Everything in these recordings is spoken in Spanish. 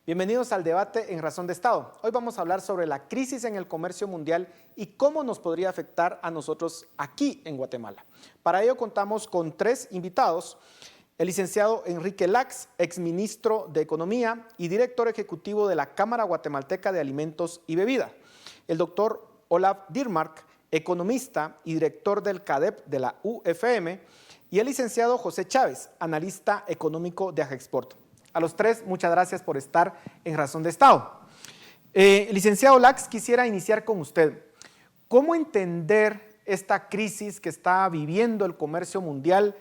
Bienvenidos al debate en Razón de Estado. Hoy vamos a hablar sobre la crisis en el comercio mundial y cómo nos podría afectar a nosotros aquí en Guatemala. Para ello contamos con tres invitados. El licenciado Enrique Lax, exministro de Economía y director ejecutivo de la Cámara Guatemalteca de Alimentos y Bebida. El doctor Olaf Diermark, economista y director del CADEP de la UFM. Y el licenciado José Chávez, analista económico de Ajexport. A los tres, muchas gracias por estar en Razón de Estado. Licenciado Lax, quisiera iniciar con usted. ¿Cómo entender esta crisis que está viviendo el comercio mundial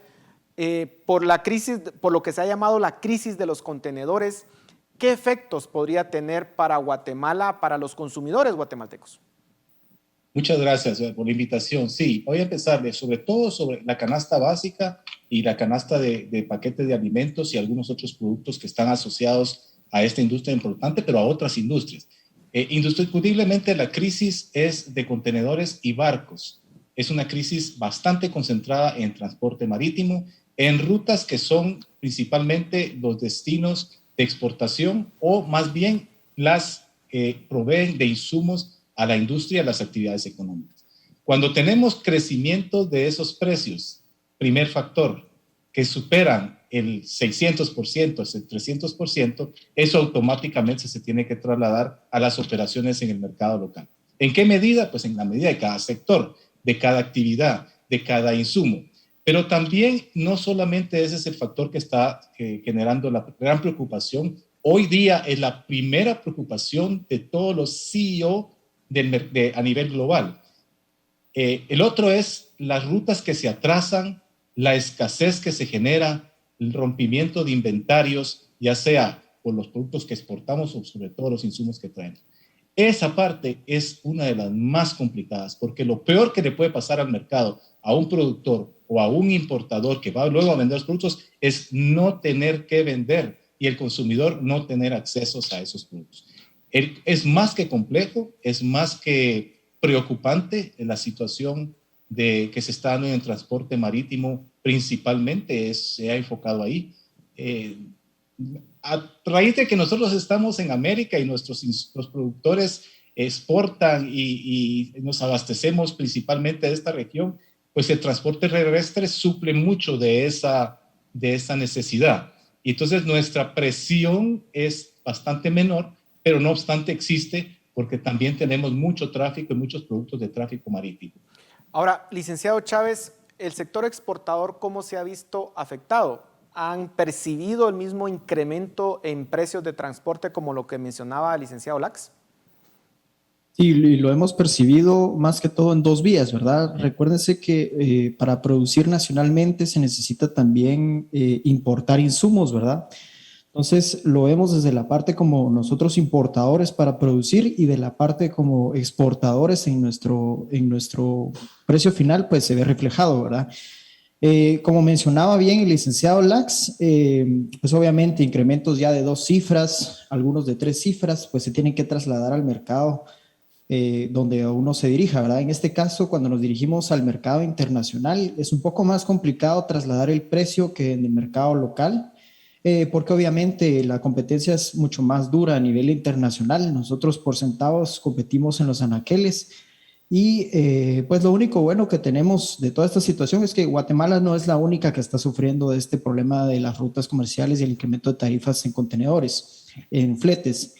por lo que se ha llamado la crisis de los contenedores? ¿Qué efectos podría tener para Guatemala, para los consumidores guatemaltecos? Muchas gracias por la invitación. Sí, voy a empezar sobre todo sobre la canasta básica y la canasta de paquetes de alimentos y algunos otros productos que están asociados a esta industria importante, pero a otras industrias. Indiscutiblemente la crisis es de contenedores y barcos. Es una crisis bastante concentrada en transporte marítimo, en rutas que son principalmente los destinos de exportación o más bien las proveen de insumos a la industria y a las actividades económicas. Cuando tenemos crecimiento de esos precios, primer factor, que superan el 600%, el 300%, eso automáticamente se tiene que trasladar a las operaciones en el mercado local. ¿En qué medida? Pues en la medida de cada sector, de cada actividad, de cada insumo. Pero también no solamente ese es el factor que está generando la gran preocupación. Hoy día es la primera preocupación de todos los CEO a nivel global. El otro es las rutas que se atrasan, la escasez que se genera, el rompimiento de inventarios, ya sea por los productos que exportamos o sobre todo los insumos que traemos. Esa parte es una de las más complicadas, porque lo peor que le puede pasar al mercado, a un productor o a un importador que va luego a vender los productos, es no tener que vender y el consumidor no tener acceso a esos productos. Es más que complejo, es más que preocupante la situación que se está dando en el transporte marítimo, principalmente se ha enfocado ahí. A raíz de que nosotros estamos en América y los productores exportan y nos abastecemos principalmente de esta región, pues el transporte terrestre suple mucho de esa necesidad. Y entonces nuestra presión es bastante menor, pero no obstante existe porque también tenemos mucho tráfico y muchos productos de tráfico marítimo. Ahora, licenciado Chávez, ¿el sector exportador cómo se ha visto afectado? ¿Han percibido el mismo incremento en precios de transporte como lo que mencionaba el licenciado Lax? Sí, y lo hemos percibido más que todo en dos vías, ¿verdad? Recuérdense que para producir nacionalmente se necesita también importar insumos, ¿verdad? Entonces, lo vemos desde la parte como nosotros importadores para producir y de la parte como exportadores en nuestro precio final, pues se ve reflejado, ¿verdad? Como mencionaba bien el licenciado Lax, pues obviamente incrementos ya de 2 cifras, algunos de 3 cifras, pues se tienen que trasladar al mercado donde uno se dirija, ¿verdad? En este caso, cuando nos dirigimos al mercado internacional, es un poco más complicado trasladar el precio que en el mercado local, porque obviamente la competencia es mucho más dura a nivel internacional. Nosotros por centavos competimos en los anaqueles y pues lo único bueno que tenemos de toda esta situación es que Guatemala no es la única que está sufriendo de este problema de las rutas comerciales y el incremento de tarifas en contenedores, en fletes.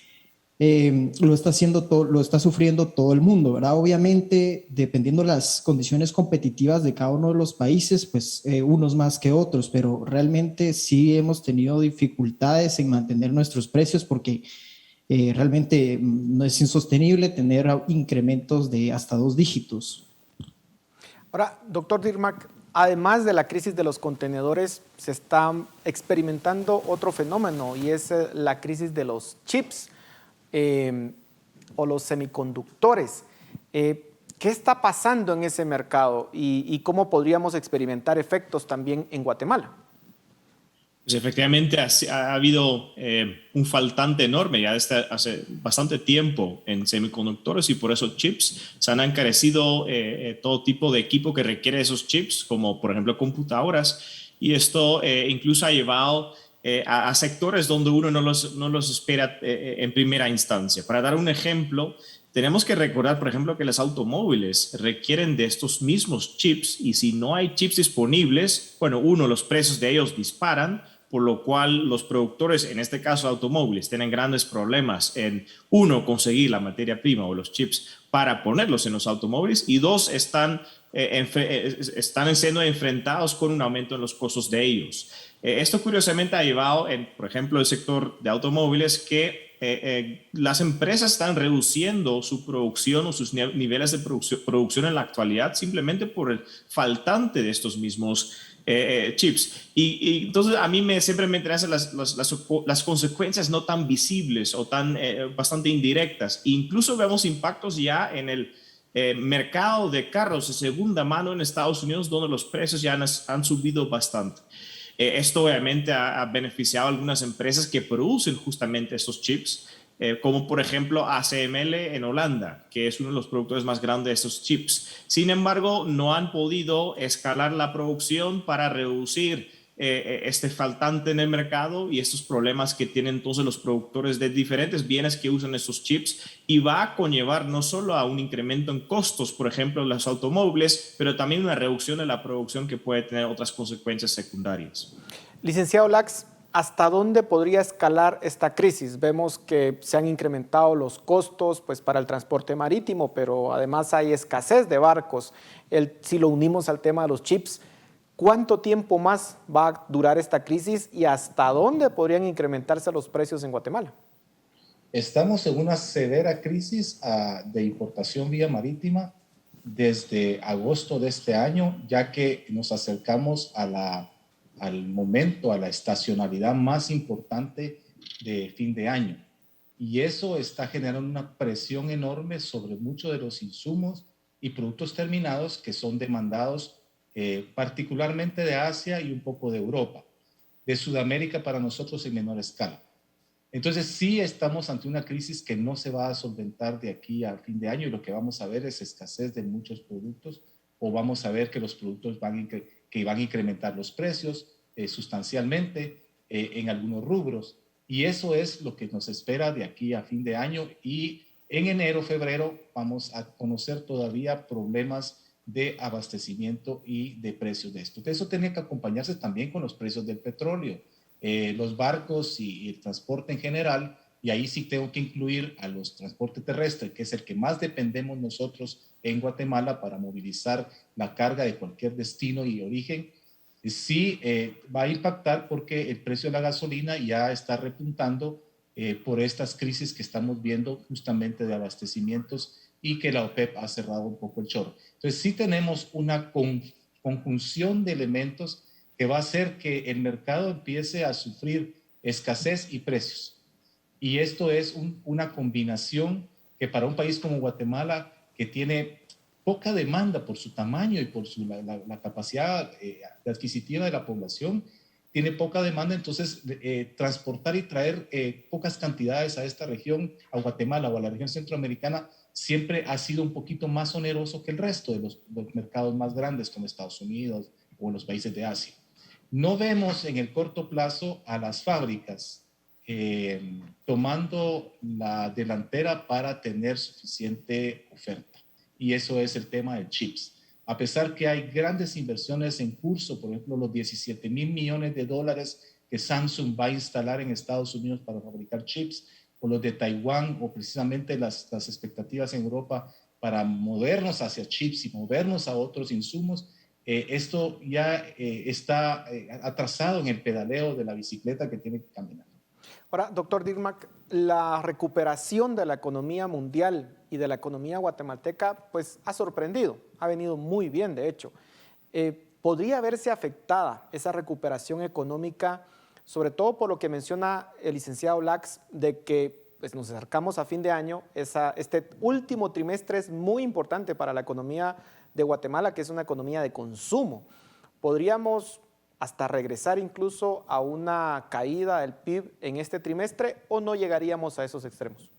Lo está sufriendo todo el mundo, ¿verdad? Obviamente, dependiendo de las condiciones competitivas de cada uno de los países, pues unos más que otros, pero realmente sí hemos tenido dificultades en mantener nuestros precios porque realmente no es insostenible tener incrementos de hasta 2 dígitos. Ahora, doctor Diermark, además de la crisis de los contenedores, se está experimentando otro fenómeno y es la crisis de los chips. O los semiconductores. ¿Qué está pasando en ese mercado y cómo podríamos experimentar efectos también en Guatemala? Pues efectivamente ha habido un faltante enorme ya desde hace bastante tiempo en semiconductores y por eso chips se han encarecido todo tipo de equipo que requiere esos chips, como por ejemplo computadoras, y esto incluso ha llevado a sectores donde uno no los espera en primera instancia. Para dar un ejemplo, tenemos que recordar, por ejemplo, que los automóviles requieren de estos mismos chips y si no hay chips disponibles, bueno, los precios de ellos disparan, por lo cual los productores, en este caso automóviles, tienen grandes problemas en, conseguir la materia prima o los chips para ponerlos en los automóviles y dos, están siendo enfrentados con un aumento en los costos de ellos. Esto curiosamente ha llevado, por ejemplo, el sector de automóviles que las empresas están reduciendo su producción o sus niveles de producción en la actualidad simplemente por el faltante de estos mismos chips. Y entonces a mí siempre me interesan las consecuencias no tan visibles o tan bastante indirectas. Incluso vemos impactos ya en el mercado de carros de segunda mano en Estados Unidos, donde los precios ya han subido bastante. Esto obviamente ha beneficiado a algunas empresas que producen justamente estos chips, como por ejemplo ASML en Holanda, que es uno de los productores más grandes de estos chips. Sin embargo, no han podido escalar la producción para reducir este faltante en el mercado y estos problemas que tienen entonces los productores de diferentes bienes que usan estos chips, y va a conllevar no solo a un incremento en costos, por ejemplo, en los automóviles, pero también una reducción de la producción que puede tener otras consecuencias secundarias. Licenciado Lax, ¿hasta dónde podría escalar esta crisis? Vemos que se han incrementado los costos pues, para el transporte marítimo, pero además hay escasez de barcos. Si lo unimos al tema de los chips, ¿cuánto tiempo más va a durar esta crisis y hasta dónde podrían incrementarse los precios en Guatemala? Estamos en una severa crisis de importación vía marítima desde agosto de este año, ya que nos acercamos al momento, a la estacionalidad más importante de fin de año. Y eso está generando una presión enorme sobre muchos de los insumos y productos terminados que son demandados particularmente de Asia y un poco de Europa. De Sudamérica para nosotros en menor escala. Entonces sí estamos ante una crisis que no se va a solventar de aquí a fin de año y lo que vamos a ver es escasez de muchos productos o vamos a ver que los productos van a incrementar los precios sustancialmente en algunos rubros y eso es lo que nos espera de aquí a fin de año y en enero, febrero vamos a conocer todavía problemas de abastecimiento y de precios de esto. Eso tiene que acompañarse también con los precios del petróleo. Los barcos y el transporte en general, y ahí sí tengo que incluir a los transportes terrestres, que es el que más dependemos nosotros en Guatemala para movilizar la carga de cualquier destino y origen, sí va a impactar porque el precio de la gasolina ya está repuntando por estas crisis que estamos viendo justamente de abastecimientos y que la OPEP ha cerrado un poco el chorro. Entonces sí tenemos una conjunción de elementos que va a hacer que el mercado empiece a sufrir escasez y precios. Y esto es una combinación que para un país como Guatemala, que tiene poca demanda por su tamaño y por la capacidad adquisitiva de la población, tiene poca demanda, entonces transportar y traer pocas cantidades a esta región, a Guatemala o a la región centroamericana, siempre ha sido un poquito más oneroso que el resto de los mercados más grandes como Estados Unidos o los países de Asia. No vemos en el corto plazo a las fábricas tomando la delantera para tener suficiente oferta. Y eso es el tema de chips. A pesar que hay grandes inversiones en curso, por ejemplo, los 17,000 millones de dólares que Samsung va a instalar en Estados Unidos para fabricar chips, o los de Taiwán, o precisamente las expectativas en Europa para movernos hacia chips y movernos a otros insumos, esto ya está atrasado en el pedaleo de la bicicleta que tiene que caminar. Ahora, doctor Dirmac, la recuperación de la economía mundial y de la economía guatemalteca pues ha sorprendido, ha venido muy bien de hecho. ¿Podría verse afectada esa recuperación económica, sobre todo por lo que menciona el licenciado Lax, de que pues, nos acercamos a fin de año, este último trimestre es muy importante para la economía de Guatemala, que es una economía de consumo? ¿Podríamos hasta regresar incluso a una caída del PIB en este trimestre o no llegaríamos a esos extremos?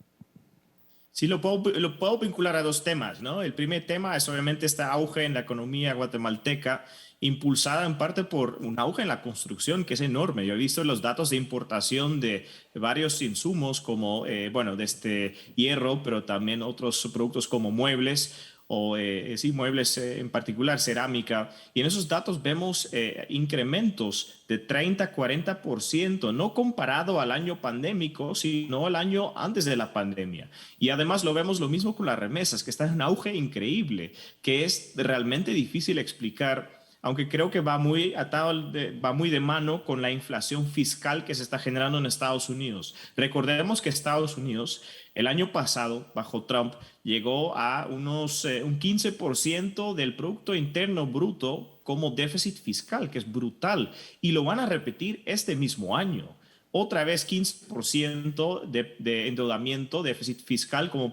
Sí, lo puedo vincular a dos temas, ¿no? El primer tema es obviamente este auge en la economía guatemalteca, impulsada en parte por un auge en la construcción que es enorme. Yo he visto los datos de importación de varios insumos como, bueno, de este hierro, pero también otros productos como muebles o sí, muebles en particular, cerámica. Y en esos datos vemos incrementos de 30-40%, no comparado al año pandémico, sino al año antes de la pandemia. Y además lo vemos lo mismo con las remesas, que están en un auge increíble, que es realmente difícil explicar, aunque creo que va muy atado, va muy de mano con la inflación fiscal que se está generando en Estados Unidos. Recordemos que Estados Unidos el año pasado, bajo Trump, llegó a un 15% del Producto Interno Bruto como déficit fiscal, que es brutal, y lo van a repetir este mismo año. Otra vez 15% de endeudamiento, déficit fiscal como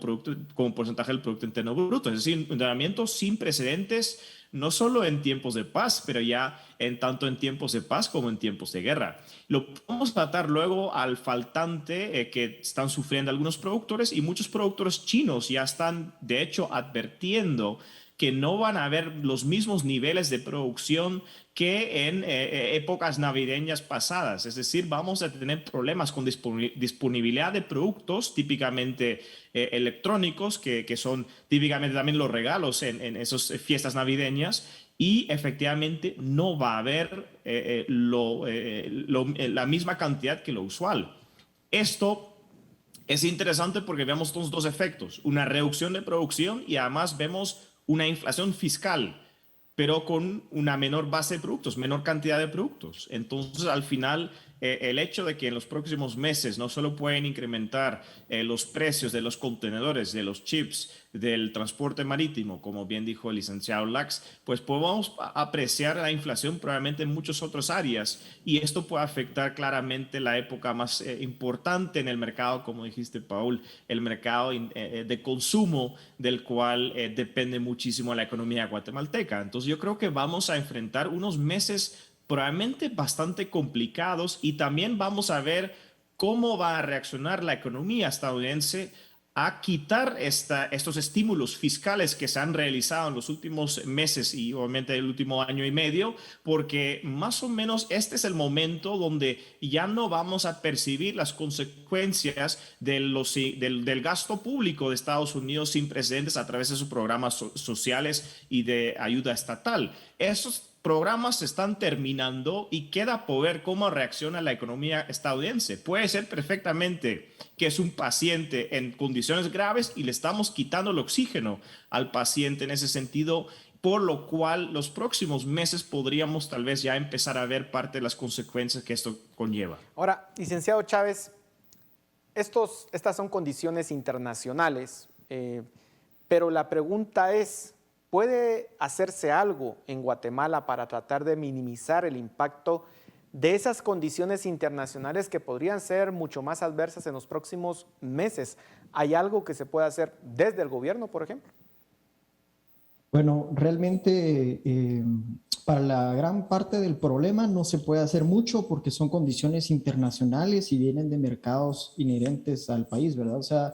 porcentaje del Producto Interno Bruto. Es decir, endeudamiento sin precedentes, no solo en tiempos de paz, pero ya tanto en tiempos de paz como en tiempos de guerra. Lo podemos tratar luego al faltante que están sufriendo algunos productores, y muchos productores chinos ya están, de hecho, advirtiendo que no van a haber los mismos niveles de producción que en épocas navideñas pasadas. Es decir, vamos a tener problemas con disponibilidad de productos típicamente electrónicos, que son típicamente también los regalos en esas fiestas navideñas, y efectivamente no va a haber la misma cantidad que lo usual. Esto es interesante porque vemos estos dos efectos, una reducción de producción y además vemos una inflación fiscal, pero con una menor base de productos, menor cantidad de productos. Entonces, al final, el hecho de que en los próximos meses no solo pueden incrementar los precios de los contenedores, de los chips, del transporte marítimo, como bien dijo el licenciado Lax, pues podemos apreciar la inflación probablemente en muchas otras áreas, y esto puede afectar claramente la época más importante en el mercado, como dijiste, Paul, el mercado de consumo, del cual depende muchísimo la economía guatemalteca. Entonces yo creo que vamos a enfrentar unos meses probablemente bastante complicados, y también vamos a ver cómo va a reaccionar la economía estadounidense a quitar estos estímulos fiscales que se han realizado en los últimos meses y obviamente el último año y medio, porque más o menos este es el momento donde ya no vamos a percibir las consecuencias del gasto público de Estados Unidos sin precedentes a través de sus programas sociales y de ayuda estatal. Esos programas se están terminando y queda por ver cómo reacciona la economía estadounidense. Puede ser perfectamente que es un paciente en condiciones graves y le estamos quitando el oxígeno al paciente en ese sentido, por lo cual los próximos meses podríamos tal vez ya empezar a ver parte de las consecuencias que esto conlleva. Ahora, licenciado Chávez, estas son condiciones internacionales, pero la pregunta es, ¿puede hacerse algo en Guatemala para tratar de minimizar el impacto de esas condiciones internacionales que podrían ser mucho más adversas en los próximos meses? ¿Hay algo que se pueda hacer desde el gobierno, por ejemplo? Bueno, realmente para la gran parte del problema no se puede hacer mucho porque son condiciones internacionales y vienen de mercados inherentes al país, ¿verdad? O sea,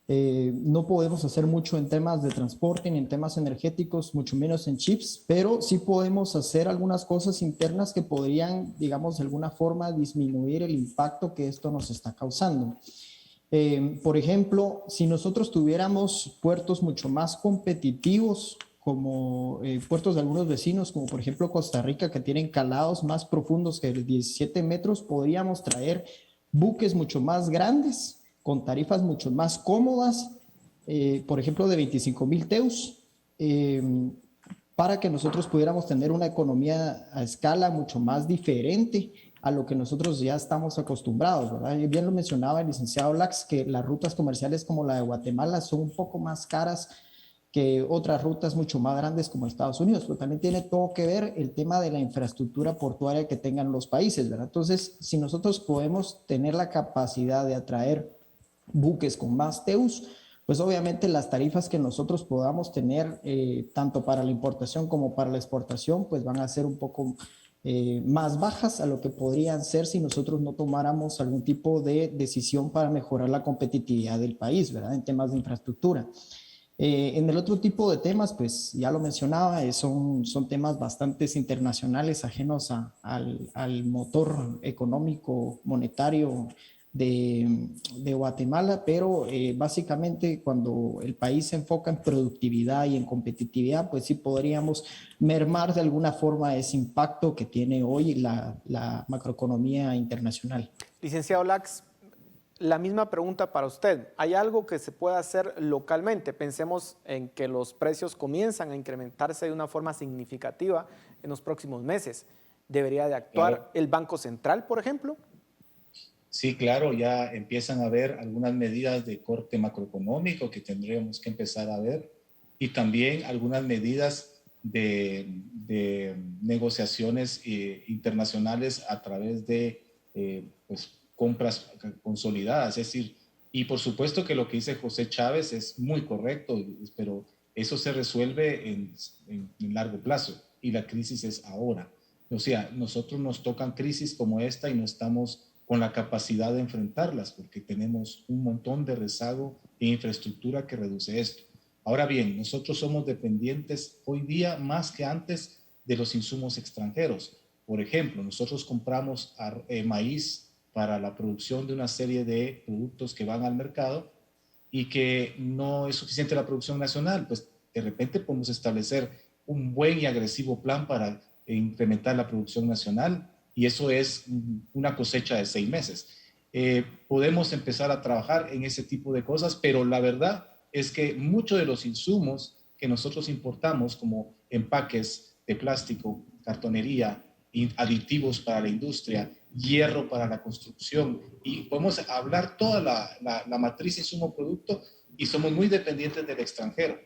no podemos hacer mucho en temas de transporte ni en temas energéticos, mucho menos en chips, pero sí podemos hacer algunas cosas internas que podrían, digamos, de alguna forma disminuir el impacto que esto nos está causando. Por ejemplo, si nosotros tuviéramos puertos mucho más competitivos, como puertos de algunos vecinos, como por ejemplo Costa Rica, que tienen calados más profundos que 17 metros, podríamos traer buques mucho más grandes, con tarifas mucho más cómodas, por ejemplo, de 25,000 teus, para que nosotros pudiéramos tener una economía a escala mucho más diferente a lo que nosotros ya estamos acostumbrados, ¿verdad? Y bien lo mencionaba el licenciado Lax, que las rutas comerciales como la de Guatemala son un poco más caras que otras rutas mucho más grandes como Estados Unidos, pero también tiene todo que ver el tema de la infraestructura portuaria que tengan los países, ¿verdad? Entonces, si nosotros podemos tener la capacidad de atraer buques con más teus, pues obviamente las tarifas que nosotros podamos tener, tanto para la importación como para la exportación, pues van a ser un poco más bajas a lo que podrían ser si nosotros no tomáramos algún tipo de decisión para mejorar la competitividad del país, ¿verdad? En temas de infraestructura. En el otro tipo de temas, pues ya lo mencionaba, son temas bastante internacionales, ajenos al motor económico, monetario de Guatemala, pero básicamente cuando el país se enfoca en productividad y en competitividad, pues sí podríamos mermar de alguna forma ese impacto que tiene hoy la macroeconomía internacional. Licenciado Lax, la misma pregunta para usted. ¿Hay algo que se pueda hacer localmente? Pensemos en que los precios comienzan a incrementarse de una forma significativa en los próximos meses. ¿Debería de actuar el Banco Central, por ejemplo? Sí, claro, ya empiezan a haber algunas medidas de corte macroeconómico que tendríamos que empezar a ver y también algunas medidas de negociaciones internacionales a través de pues, compras consolidadas. Es decir, y por supuesto que lo que dice José Chávez es muy correcto, pero eso se resuelve en largo plazo y la crisis es ahora. O sea, nosotros nos tocan crisis como esta y no estamos con la capacidad de enfrentarlas, porque tenemos un montón de rezago e infraestructura que reduce esto. Ahora bien, nosotros somos dependientes hoy día más que antes de los insumos extranjeros. Por ejemplo, nosotros compramos maíz para la producción de una serie de productos que van al mercado y que no es suficiente la producción nacional, pues de repente podemos establecer un buen y agresivo plan para incrementar la producción nacional, y eso es una cosecha de 6 meses. Podemos empezar a trabajar en ese tipo de cosas, pero la verdad es que muchos de los insumos que nosotros importamos, como empaques de plástico, cartonería, aditivos para la industria, hierro para la construcción, y podemos hablar toda la matriz insumo-producto, y somos muy dependientes del extranjero.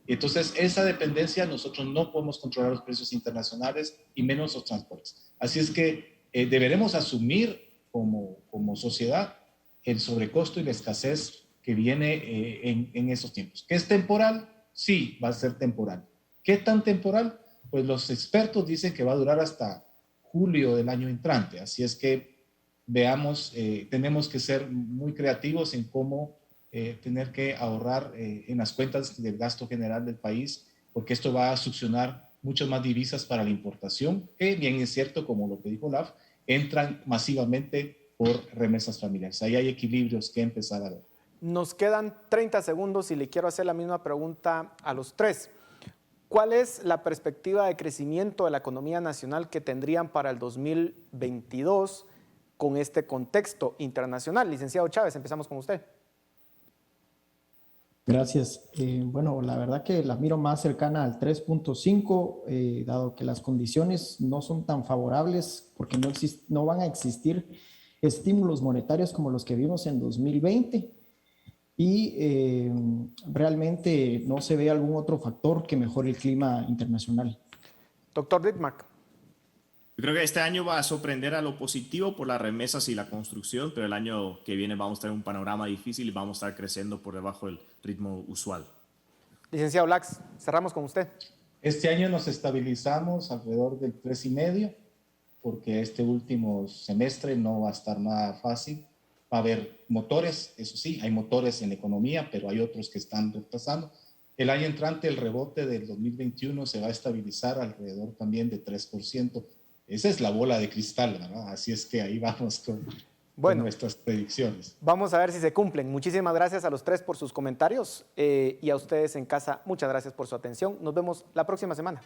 Entonces, esa dependencia, nosotros no podemos controlar los precios internacionales y menos los transportes. Así es que deberemos asumir como sociedad el sobrecosto y la escasez que viene en esos tiempos. ¿Que es temporal? Sí, va a ser temporal. ¿Qué tan temporal? Pues los expertos dicen que va a durar hasta julio del año entrante. Así es que veamos, tenemos que ser muy creativos en cómo tener que ahorrar en las cuentas del gasto general del país, porque esto va a succionar muchas más divisas para la importación, que bien es cierto, como lo que dijo Olaf, entran masivamente por remesas familiares. Ahí hay equilibrios que empezar a ver. Nos quedan 30 segundos y le quiero hacer la misma pregunta a los tres. ¿Cuál es la perspectiva de crecimiento de la economía nacional que tendrían para el 2022 con este contexto internacional? Licenciado Chávez, empezamos con usted. Gracias. Bueno, la verdad que la miro más cercana al 3.5, dado que las condiciones no son tan favorables porque no van a existir estímulos monetarios como los que vimos en 2020 y realmente no se ve algún otro factor que mejore el clima internacional. Doctor Dittmar. Yo creo que este año va a sorprender a lo positivo por las remesas y la construcción, pero el año que viene vamos a tener un panorama difícil y vamos a estar creciendo por debajo del ritmo usual. Licenciado Lax, cerramos con usted. Este año nos estabilizamos alrededor del 3,5, porque este último semestre no va a estar nada fácil. Va a haber motores, eso sí, hay motores en la economía, pero hay otros que están retrasando. El año entrante, el rebote del 2021 se va a estabilizar alrededor también de 3%. Esa es la bola de cristal, ¿verdad? Así es que ahí vamos con nuestras predicciones. Vamos a ver si se cumplen. Muchísimas gracias a los tres por sus comentarios y a ustedes en casa, muchas gracias por su atención. Nos vemos la próxima semana.